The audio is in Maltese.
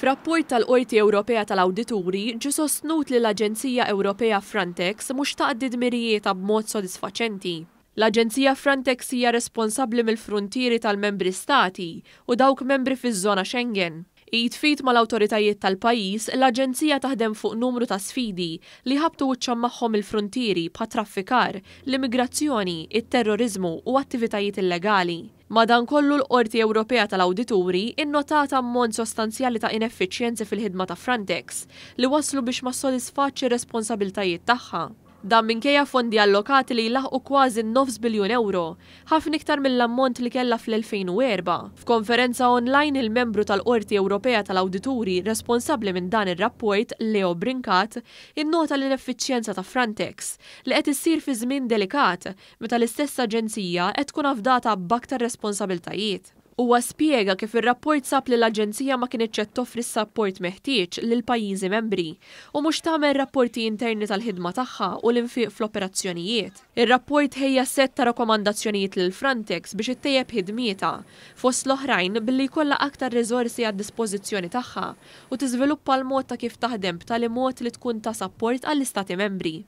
F'rapport tal-Qorti Ewropea tal-Awdituri ġie sostnut li l-Aġenzija Ewropea Frontex mhux taqdi dmirijietha b'mod sodisfaċenti. L-Aġenzija Frontex hija responsabbli mill-fruntieri tal-membri stati u dawk membri fiż-żona Schengen. Jitfit mal-awtoritajiet tal-pajjiż, l-Aġenzija taħdem fuq numru ta' sfidi li ħabtu wiċċhom magħhom il-fruntieri bħal traffikar, l-immigrazzjoni, it-terrorizmu u attivitajiet illegali. Madankollu l-Qorti Ewropea tal-Awdituri innotata ammont sostanzjali ta' ineffiċjenzi fil-ħidma ta' Frontex li waslu biex ma ssodisfaċċi r-responsabiltajiet tagħha. Dan minkejja fondi allokati li jlaħqu kważi 9 biljun euro, ħafna iktar mill-ammont li kellha fl-2004. F'konferenza online il-membru tal-Qorti Ewropea tal-Awdituri responsabbli minn dan ir-rapport, Leo Brincat, innota l-ineffiċjenza ta' Frontex li qed issir fi żmien delikat meta l-istess aġenzija qed tkun affdata b'aktar responsabiltajiet. Huwa spjega kif ir-rapport sab li l-Aġenzija ma kienitx qed toffri s-sapport meħtieġ lil pajjiżi membri u mhux tagħmel rapporti interni tal-ħidma tagħha u l-infiq fl-operazzjonijiet. Ir-rapport ħejja set ta' rakkomandazzjonijiet lil Frontex biex ittejjeb ħidmietha fost l-oħrajn billi jkollha aktar riżorsi għad-dispożizzjoni tagħha u tiżviluppa l-mod ta' kif taħdem b'tali mod li tkun ta' sapport għall-istati membri.